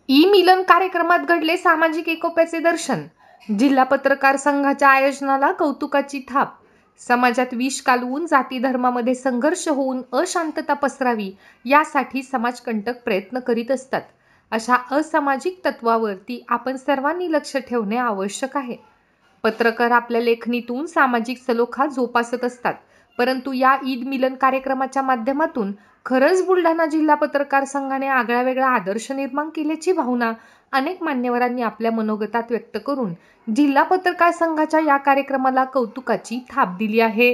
ई-मिलन कार्यक्रमात घडले सामाजिक एकोप्याचे दर्शन. जिल्हा पत्रकार संघाच्या आयोजनाला कौतुकाची थाप. समाजात विष कालवून जाती धर्मामध्ये संघर्ष होऊन अशांतता पसरावी यासाठी समाजकंटक प्रयत्न करीत असतात. अशा असामाजिक तत्वावरती आपण सर्वांनी लक्ष ठेवणे आवश्यक आहे. पत्रकार आपल्या लेखणीतून सामाजिक सलोखा जोपासत असतात, परंतु या ईद मिलन कार्यक्रमाच्या माध्यमातून खरंच बुलढाणा जिल्हा पत्रकार संघाने आगळावेगळा आदर्श निर्माण केल्याची भावना अनेक मान्यवरांनी आपल्या मनोगतात व्यक्त करून जिल्हा पत्रकार संघाच्या या कार्यक्रमाला कौतुकाची थाप दिली आहे.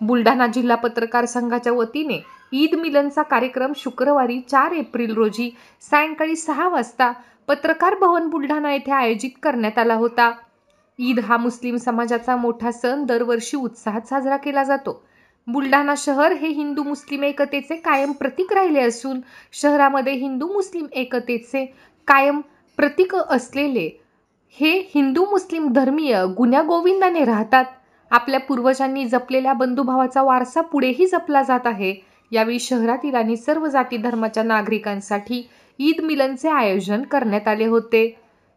बुलढाणा जिल्हा पत्रकार संघाच्या वतीने ईद मिलनचा कार्यक्रम शुक्रवारी 4 एप्रिल रोजी सायंकाळी 6 वाजता पत्रकार भवन बुलढाणा येथे आयोजित करण्यात आला होता. ईद हा मुस्लिम समाजाचा मोठा सण दरवर्षी उत्साहात साजरा केला जातो. बुलढाणा शहर हे हिंदू मुस्लिम एकतेचे कायम प्रतीक राहिले असून शहरामध्ये हिंदू मुस्लिम एकतेचे कायम प्रतीक असलेले हे हिंदू मुस्लिम धर्मीय गुण्यागोविंदाने राहतात. आपल्या पूर्वजांनी जपलेल्या बंधुभावाचा वारसा पुढेही जपला जात आहे. यावेळी शहरातील आणि सर्व जाती धर्माच्या नागरिकांसाठी ईद मिलनचे आयोजन करण्यात आले होते.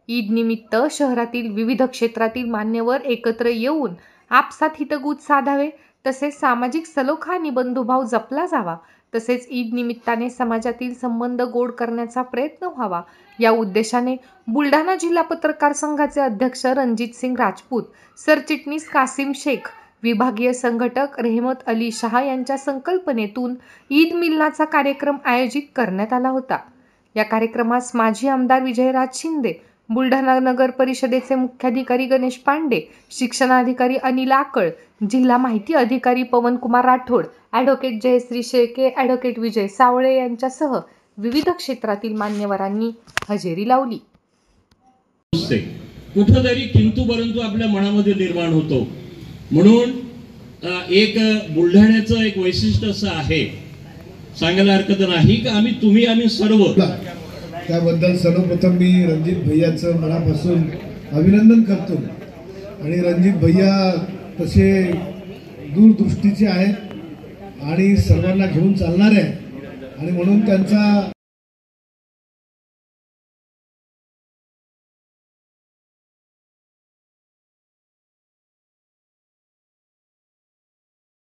ईद निमित्त शहरातील विविध क्षेत्रातील मान्यवर एकत्र येऊन आपसात हितगुज साधावे, तसेच सामाजिक सलोखा आणि बंधुभाव जपला जावा, तसेच ईद निमित्ताने समाजातील संबंध गोड करण्याचा प्रयत्न व्हावा या उद्देशाने बुलढाणा जिल्हा पत्रकार संघाचे अध्यक्ष रणजित सिंग राजपूत, सरचिटणीस कासिम शेख, विभागीय संघटक रेहमत अली शाह यांच्या संकल्पनेतून ईद मिलनाचा कार्यक्रम आयोजित करण्यात आला होता. या कार्यक्रमास माजी आमदार विजयराज शिंदे, बुलढाणा नगर परिषदेचे मुख्याधिकारी गणेश पांडे, शिक्षणाधिकारी अनिल आकळ, जिल्हा माहिती अधिकारी पवनकुमार राठोड, ॲडव्होकेट जयश्री शेळके, ॲडव्होकेट विजय सावळे यांच्यासह विविध क्षेत्रातील मान्यवरांनी हजेरी लावली. कुठेतरी किंतु परंतु आपल्या मनामध्ये निर्माण होतो. म्हणून एक बुलढाण्याचं एक वैशिष्ट्य असं आहे, सांगायला हरकत नाही की आम्ही सर्व त्याबद्दल सर्वप्रथम मी रणजित भैयाचं मनापासून अभिनंदन करतो. आणि रणजित भैया तसे दूरदृष्टीचे आहेत आणि सर्वांना घेऊन चालणारे आहेत आणि म्हणून त्यांचा